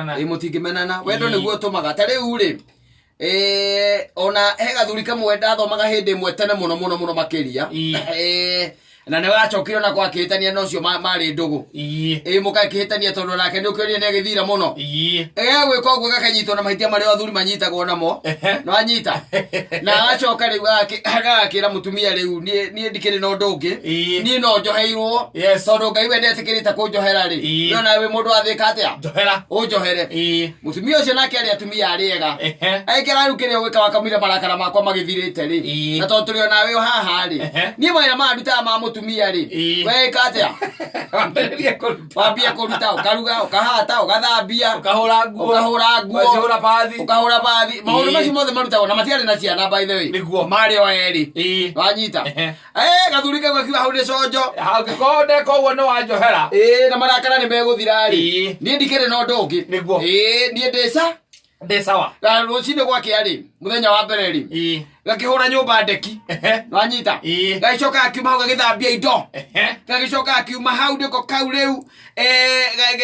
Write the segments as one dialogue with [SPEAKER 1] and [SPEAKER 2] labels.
[SPEAKER 1] mutingimenana wendo niguo tumaga tari uri ona hega thurika mwenda thomaga hindi mwetene muno makiria na ne wachokire na kwa kitania no cio mari ndugu mukakihitania tondu nake ni ukioria ne githira muno gwika uguo gakanyitwo na mahitia mari athuri manyitagwo namo no anyita na acoka riu agakira mutumia riu ni ndikiri no ndungi ni no njoheirwo tondu Ngai wendetikirite kunjohera ri no nawe mundu athika atia njohera unjohere mutumia ucio nake ari atumia ariega aikira riu kiri gwika wakamire marakara makwa magithirite ri na tondu turi nawe haha ri ni mawira maruta ma mutumia ri weka atia wambia kuruta ukaruga ukahata ugathambia ukahura nguo ukahura bathi maundu macio mothe maruta na matiari na ciana by the way niguo mari o eri wanyita gathurika gwakiwa hau ni cojo hagikonde koguo no wanjohera na marakara ni meguthira ri ni ndikire no ndungi niguo ni ndi sawa rucinde gwake ari muthenya wa mbere ri gakihura nyumba ndeki wanyita gaicoka akiuma hau gagithambia indo gagicoka akiuma hau ndiko kau riu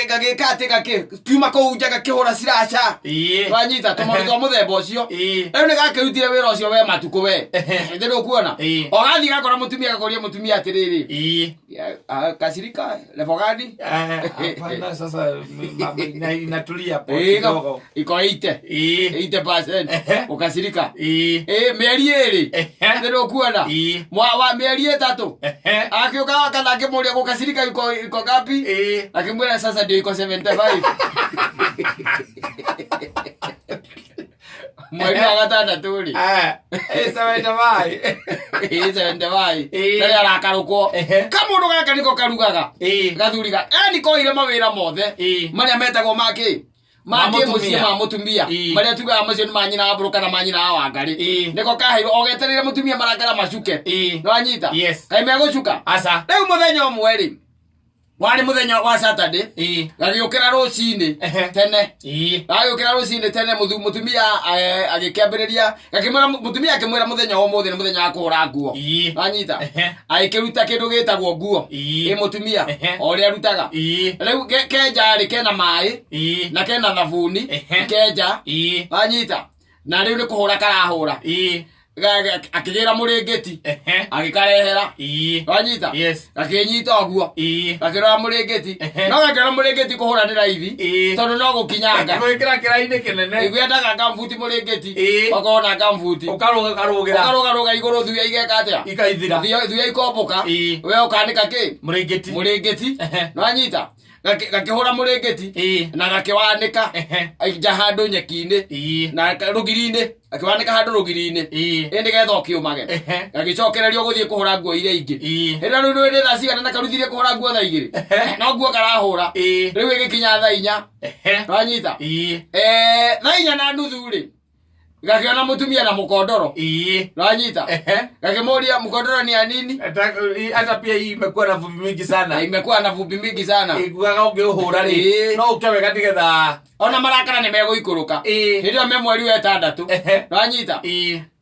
[SPEAKER 1] gagika ati gakiuma kuu nja gakihura siracha wanyita tumaruta muthemba ucio riu ni gakirutire wira ucio we matuku we ndio kuona ogathi gakora mutumia gakoria mutumia atiriri kasirika lefogadi
[SPEAKER 2] hapana sasa inatulia hapo kidogo
[SPEAKER 1] iko 80% ukasirika mieri eri ndio kuona mwa mieri 3 akioka kana akimuria gukasirika iko gapi akimwera sasa ndio iko 75 mweri wa gatandatu ri
[SPEAKER 2] 75
[SPEAKER 1] nari arakaruko kamundu gaka niko karugaga gathuriga niko ire mawira mothe maria metagwo maki mucie ma mutumia maria tugaga macio ni manyina aburu kana manyina Wangari niko kahiru ogeterere mutumia marakara macuke no anyita kai megucuka asa riu muthenya umwe ri wari muthenya wa Saturday gagiukira rucini tene gagiukira rucini tene mutumia agikambiriria gakimwira mutumia akimwira muthenya wa muthenya muthenya wa kuhura nguo anyita aikiruta kindu gitagwo nguo mutumia ori arutaga riu kenja ri kena mai na kena thabuni kenja anyita na riu ni kuhura karahura akigira muringeti agikarehera wanyita gakinyita oguo gakira muringeti no gakira muringeti kuhura ni raithi tondu no gukinyanga
[SPEAKER 2] gwikira kiraini kinene
[SPEAKER 1] igwendaga gambuti muringeti wakona gambuti ukaruga iguru thuya igeka atia
[SPEAKER 2] ikaithira
[SPEAKER 1] thuya ikomboka we ukanika ki muringeti no anyita gakihura muringeti na gakiwanika jahandu nyeki-ini na rugiri-ini akiwanika handu rugiri-ini indi getho kiumage gagicokererio guthie kuhura nguo iria ingi ira riu ni thaa cigana na karuthirie kuhura nguo thaa 2 no nguo karahura riu igikinya thaa 4 wanyita thaa 4 na nuthu ri gakiona mutumia na mukondoro wanyita gakimuria mukondoro ni anini
[SPEAKER 2] hata pia hii imekuwa na vumbi mingi sana
[SPEAKER 1] iguaga ungihura ri
[SPEAKER 2] no ukewe gatigetha
[SPEAKER 1] ona marakara ni meguikuruka ndio me mweri wa 6 wanyita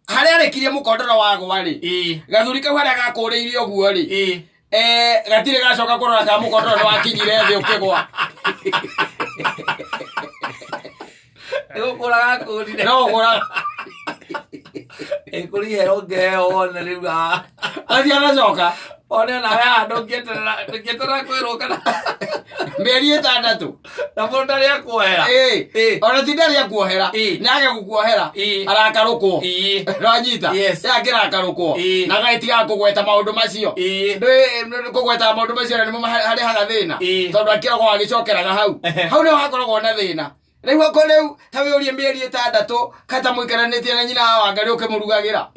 [SPEAKER 1] haria rekirie mukondoro wagwa ri gathurika haria gakuriirie oguo ri gatire gacoka kurora ka mukondoro ni wakinyire thi ukigwa
[SPEAKER 2] ukuraga kurire
[SPEAKER 1] no ukura
[SPEAKER 2] kuri hero ngeo na riu
[SPEAKER 1] athia gacoka
[SPEAKER 2] ona nawe andu ngietera kwiruka
[SPEAKER 1] meri 6
[SPEAKER 2] na mundu ndari akuohera
[SPEAKER 1] ona ti ndari akuohera nage gukuohera arakaruko ranyita yagira akaruko na gaitiga kugweta maundu macio kugweta maundu macio ni hari haga thina tondu akira kwa agicokeraga hau ni hakoragwo na thina riu akoreu tawe urie mieri 6 kata muikaranitie na nyina wa Wangari ukimurugagira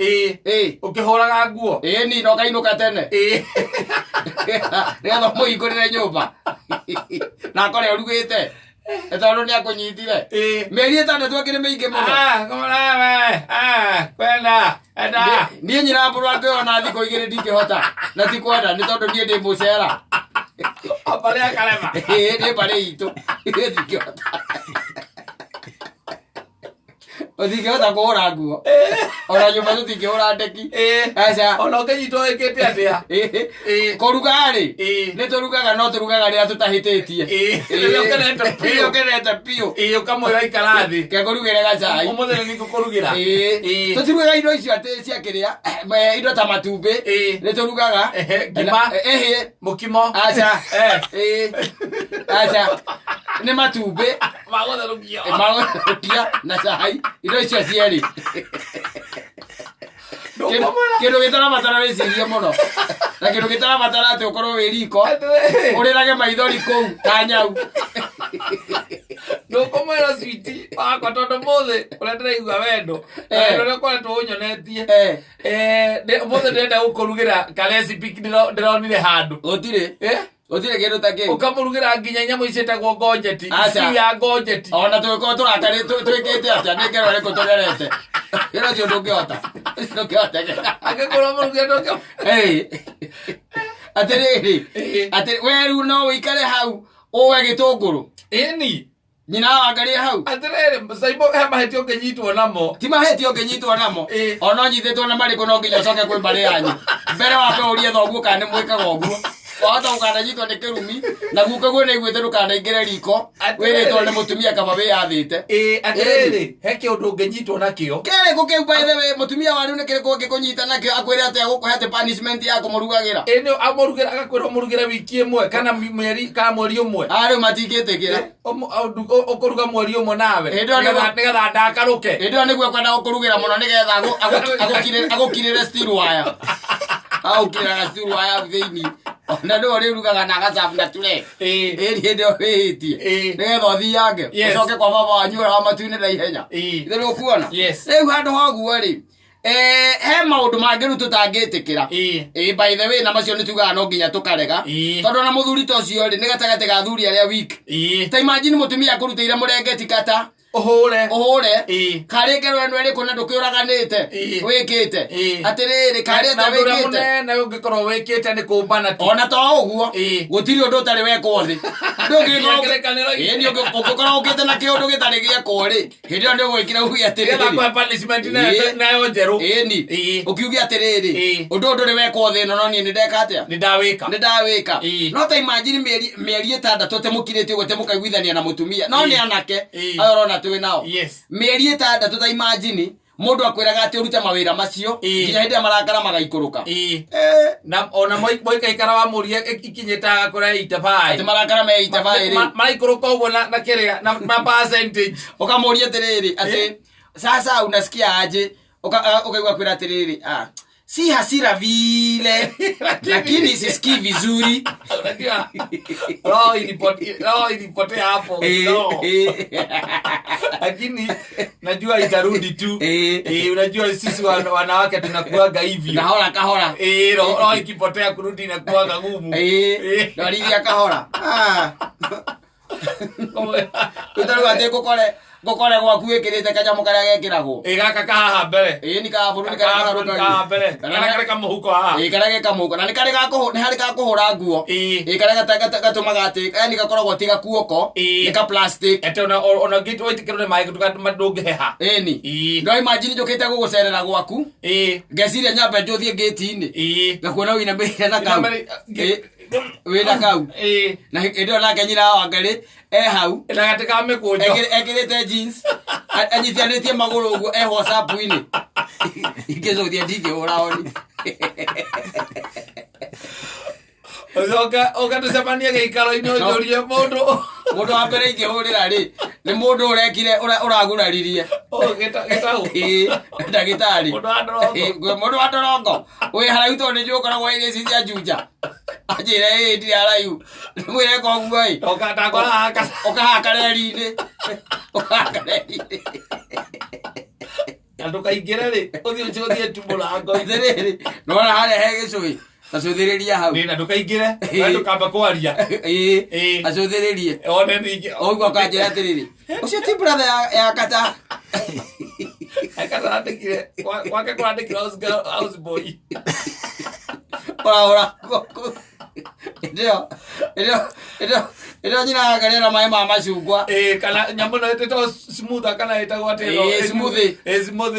[SPEAKER 2] ukihuraga nguo
[SPEAKER 1] ni no kainuka tene nigetha muhingurire nyumba na akore urugite tondu ni akunyitire mieri 6 akiri mingi muno
[SPEAKER 2] kwenda enda
[SPEAKER 1] nie nyina mburu akiona thiko 2 ndingihota na ti kwenda ni tondu nie ndi mucera
[SPEAKER 2] apale akalema
[SPEAKER 1] ni pale itu ndingihota Utingĩhota kũhũra nguo. Ona nyũmba tũtingĩhũra ndeki. Aca.
[SPEAKER 2] Ona ũkĩnyitwo wĩkĩte atĩa?
[SPEAKER 1] Kũruga-rĩ, nĩtũrugaga no tũrugaga rĩrĩa tũtahĩtĩtie. Rĩrĩa ũkenete biũ.
[SPEAKER 2] Ũkamwĩra ikara thĩ.
[SPEAKER 1] Ngakũrugĩra gacai.
[SPEAKER 2] Ũmũthĩ nĩngũkũrugĩra.
[SPEAKER 1] Tũtirugaga indo icio atĩ cia kĩrĩa, indo ta matumbĩ. Nĩtũrugaga.
[SPEAKER 2] Ngima. Mũkimo.
[SPEAKER 1] Aca. Aca. Nĩ matumbĩ.
[SPEAKER 2] Magũtherũkia.
[SPEAKER 1] Magũtherũkia na cai. Indo icio cierĩ. Kĩndũ gĩtarabatara wĩcirie mũno. Na kĩndũ gĩtarabatara atĩ ũkorwo wĩ riko. Ũrĩrage maithori kũu ta nyau.
[SPEAKER 2] Ndũkũmwĩra switi wakwa tondũ mũthĩ ũrĩa ndĩraigua wendo. Wendo ũrĩa ũkoretwo ũnyonetie. Mũthĩ ndĩrenda gũkũrugĩra karecipe ndĩronire handũ.
[SPEAKER 1] Gũtirĩ? Gũtirĩ kĩndũ ta kĩu.
[SPEAKER 2] Ũkamũrugĩra nginya nyamũ icĩtagwo ngonjeti. Stew ya ngonjeti.
[SPEAKER 1] Ona tũgĩkorwo tũrakarĩ twĩkĩte atĩa nĩ ngero ĩrĩkũ tũgerete. Ĩno ti ũndũ ũngĩhota. Ndũngĩhota.
[SPEAKER 2] Angĩkorwo mũrugĩre ndũngĩhota.
[SPEAKER 1] Atĩrĩrĩ. Atĩ we rĩu no ũikare hau ũwe gĩtũngũrũ.
[SPEAKER 2] Ĩni.
[SPEAKER 1] Nyina wangarie hau.
[SPEAKER 2] Atĩrĩrĩ, Saibo he mahĩtia ũngĩnyitwo namo.
[SPEAKER 1] Ti mahĩtia ũngĩnyitwo namo. Ona ũnyitĩtwo na marĩkũ no nginya ũcoke kwĩ mbarĩ yanyu. Mbere wambe ũrie thoguo kana nĩ mwĩkaga ũguo. Wahota gũkananyitwo nĩ kĩrumi na guka guo nĩiguĩte ndũkanaingĩre riko wĩrĩtwo nĩ mũtumia kaba wĩyathĩte.
[SPEAKER 2] Atĩrĩrĩ, he kĩũndũ ũngĩnyitwo nakĩo.
[SPEAKER 1] Kĩrĩkũ kĩu by the way mũtumia wanyu nĩ kĩrĩkũ ũngĩkũnyita nakĩo akwĩre atĩ agũkũhe atĩ punishment ya kũmũrugagĩra.
[SPEAKER 2] Ĩno amũrugĩra agakwĩra ũmũrugĩre wiki ĩmwe kana mweri ũmwe.
[SPEAKER 1] Rĩu matingĩtĩkĩra.
[SPEAKER 2] Ũkũruga mweri ũmwe nawe nĩgetha ndakarũke.
[SPEAKER 1] Hĩndĩ ĩyo nĩguo kwenda gũkũrugĩra mũno nĩgetha agũkirĩre steel wire. Agũkirĩra steel wire thĩinĩ. Na ndå rä rugaga na gacabu na ture hä ndä ä wä hä tie nä getha å thiange å coke kwa baba wanyu wa matu-inä na ihenya ithe nä å kuona rä u handå hoguo rä he maå ndå mangä rä u tå tangä tä kä ra by the way na macio nä tugaga no nginya tå karega tondå na må thuri ta å cio rä nä gatagatä ga thuri arä a ta imagine må tumia akå rutä ire må rengeti kata ũhũre karĩ ngero ĩno ĩrĩkũ na ndũkĩũraganĩte wĩkĩte atĩrĩrĩ karĩ atĩa wĩkĩte
[SPEAKER 2] na ũngĩkorwo wĩkĩte nĩ kũmbana tu
[SPEAKER 1] ona to ũguo gũtirĩ ũndũ ũtarĩ wekwo thĩ ũngĩkorwo ũkĩte na kĩũndũ gĩtarĩ gĩekwo rĩ hĩndĩ ĩyo nĩũgwĩkĩra uge atĩrĩrĩ
[SPEAKER 2] nayo njerũ
[SPEAKER 1] ĩni ũkiuge atĩrĩrĩ ũndũ ndũrĩ wekwo thĩ ĩno no niĩ nĩndeka atĩa nĩndawĩka no ta imagine mĩeri 6 temũkirĩtie ũguo temũkaiguithania na mũtumia no nĩ anake ayarona twĩ nao mĩeri 6 ta imagine mũndũ akwĩraga atĩ ũrute mawĩra macio nginya hĩndĩ ĩrĩa marakara magaikũrũka
[SPEAKER 2] na ona moikaikara wa mũria ikinyĩte kũrĩa itabai
[SPEAKER 1] atĩ marakara me itabai rĩ
[SPEAKER 2] maraikũrũka ũguo na kĩrĩa na percentage
[SPEAKER 1] ũkamũria atĩrĩrĩ atĩ sasa unasikia aje ukaigua kwĩra atĩrĩrĩ si hasira vile lakini sisikii vizuri
[SPEAKER 2] roho ilipotea hapo lakini najua itarudi tu unajua sisi wanawake tunakuaga hivyo
[SPEAKER 1] kahora
[SPEAKER 2] roho ikipotea kurudi inakuaga ngumu
[SPEAKER 1] ndio kahora utaruga atĩ ngũkore gwaku wĩkĩrĩte kanyamũ karĩa gekĩragwo
[SPEAKER 2] gaka kahaha mbere
[SPEAKER 1] nĩ kabũrũri karĩa
[SPEAKER 2] mbere karĩa kamũhuko haha
[SPEAKER 1] karĩa gekamũhuko na nĩ harĩ gakũhũra nguo karĩa gatũmaga atĩ yani gakoragwo ti gakuoko nĩ ka plastic
[SPEAKER 2] atĩ ona wĩtĩkĩrwo nĩ maĩ ndũngĩheha
[SPEAKER 1] ĩni no imagine njũkĩte gũgũcerera gwaku ngeciria nyambe njũthiĩ ngĩti-inĩ ngakuona wĩinamĩrĩire na kau wĩna kau na hĩndĩ ĩyo nake nyina Wangarĩ hau
[SPEAKER 2] na gatĩ ka mĩkũnjo
[SPEAKER 1] ekĩrĩte jeans anyitianĩtie magũrũ ũguo eho whatsapp-inĩ ingĩcũthia ndingĩhũra oni
[SPEAKER 2] ũgatũcemania gĩikaro-inĩ ũnjũrie mũndũ
[SPEAKER 1] wa mbere ingĩhũrĩra rĩ nĩ mũndũ ũrekire ũraguraririe ndagĩtarĩ mũndũ wa Ndorongo wĩ haraihu tondũ nĩ njũkoragwo irio ici cia Juja anjĩre ndirĩ haraihu mwĩre koguo ũkahaka reri-inĩ
[SPEAKER 2] na ndũkaingĩre rĩ ũthiĩ tu mũrango
[SPEAKER 1] atĩrĩrĩ nona harĩa he gĩcũĩ acũthĩrĩria hau
[SPEAKER 2] na ndũkaingĩre ndũkamba kwaria
[SPEAKER 1] acũthĩrĩrie
[SPEAKER 2] one ningĩ
[SPEAKER 1] ũguo kanjĩra atĩrĩrĩ ũcio ti brother ya kata
[SPEAKER 2] akatandĩkire gwake kũrandĩkire house boy
[SPEAKER 1] ũrahũra Ndio nyina agarera mai ma macungwa
[SPEAKER 2] kana nyamũ no ĩtĩtwo smooth kana ĩtagwo atĩ smooth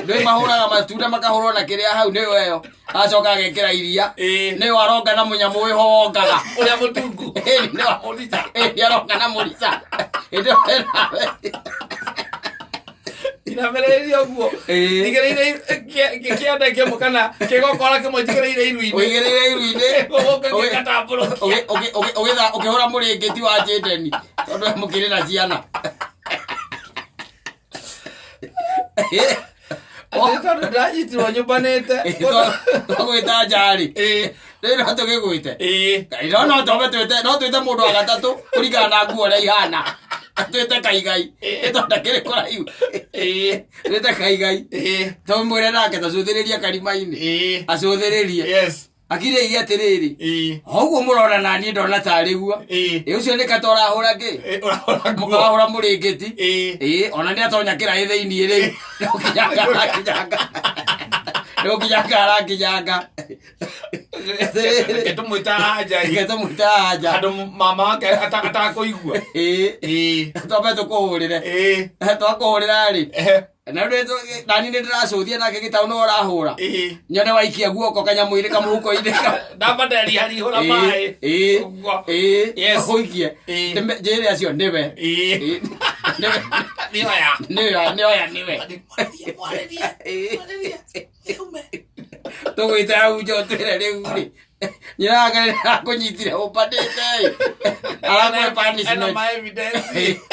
[SPEAKER 1] ndio mahũraga matunda makahũrwo na kĩrĩa hau nĩyo ĩyo acoka agekĩra iria nĩyo aronga na mũnyamũ wĩhongaga
[SPEAKER 2] ũrĩa mũtungu
[SPEAKER 1] nĩyo mũrica aronga na mũrica
[SPEAKER 2] inamereria guo igereire kianda kemo kana kigokora kimo jigereire iruini
[SPEAKER 1] uigereire iruini
[SPEAKER 2] gogo katamburo
[SPEAKER 1] ukihora mũrĩngĩti wa Jadeni tondu mũkĩrĩ na ciana
[SPEAKER 2] tondu ndajitirwo nyumbanĩte
[SPEAKER 1] gwĩta njari rĩu no tũgĩgwĩte no twĩte mũndũ wa gatatũ kũringana na nguo ũrĩa ihana twĩte Kaigai ĩtonda kĩrĩ kũraihu twĩte Kaigai tũmwĩre nake tũcũthĩrĩrie karima-inĩ acũthĩrĩrie akirĩirie atĩrĩrĩ ũguo mũrona na niĩ ndona tarĩ guo ũcio nĩ kata ũrahũra ngĩ ũrahũra mũrĩngĩti ona nĩ atonya kĩraĩ thĩiniĩ rĩu nĩũkinyanga arakinyanga
[SPEAKER 2] tumwĩta hanja
[SPEAKER 1] andũ
[SPEAKER 2] mama wake atakũigua
[SPEAKER 1] twambe tũkũhũrĩre twakũhũrĩra rĩ nani nĩ ndĩracũthia nake gĩtaũ no ũrahũra nyone waikia guoko kanyamũ-inĩ kamũhuko-inĩ
[SPEAKER 2] ndambanderihũra maĩ
[SPEAKER 1] ũikie njĩre acio nĩwe nĩwe tũgwĩte hau njo twĩre rĩu rĩ nyina akũnyitire ũmbanĩte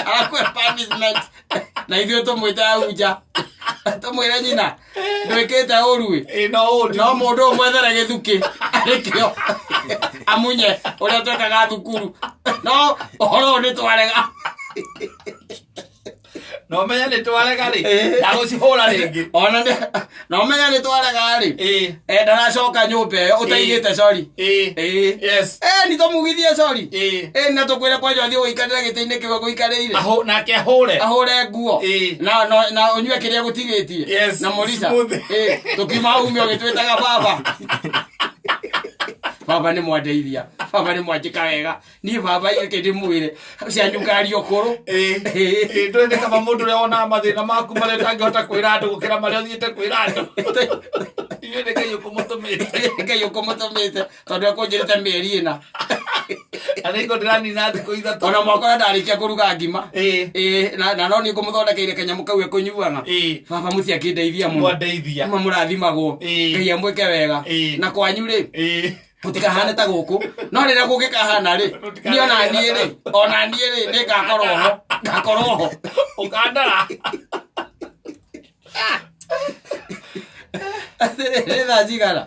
[SPEAKER 1] arakwe punishment na ithuĩ tũmwĩte hau nja tũmwĩre nyina ndwĩkĩte ũru no mũndũ ũmwethere gĩthukĩ arĩkĩo amunye ũrĩa twekaga thukuru no ũhoro nĩ twarega
[SPEAKER 2] no menya nĩ twarega rĩ ndagũcihũra rĩngĩ
[SPEAKER 1] ona no menya nĩ twarega rĩ ndaracoka nyũmba ĩyo ũtaigĩte sorry nĩ tũmugithie sorry na tũkwĩre kwanja ũthiĩ ũikarĩre gĩtĩ-inĩ kĩu gũikarĩire
[SPEAKER 2] nake ahũre
[SPEAKER 1] nguo na ũnyue kĩrĩa gũtigĩtie na mũrica tũkiuma hau mĩo gĩtwĩtaga baba nĩ mwandeithia baba nĩ mwanjĩka wega niĩ baba kĩndĩ mwĩre cianyu ngari ũkũrũ
[SPEAKER 2] ndwende kama mũndũ ũrĩa wonaga mathĩna maku marĩa ũtangĩhota kwĩra andũ gũkĩra marĩa ũthiĩte kwĩra andũ inyuĩ nĩ Ngai ũkũmũtũmĩte tondũ ekũnjĩrĩte mĩeri ĩna anĩko ndĩranina thikũ ithatũ
[SPEAKER 1] ona mwakora ndarĩkia kũruga ngima na no nĩ ngũmũthondekeire kanyamũ kau ekũnyuaga baba mũtiakĩndeithia mũno mũrathimagwo Ngai amwĩke wega na kwanyu rĩ mũtikahane ta gũkũ no rĩrĩa gũgĩkahana rĩ niĩ ona niĩ rĩ nĩ ngakorwo ho
[SPEAKER 2] ũkandara
[SPEAKER 1] nĩ thaa cigana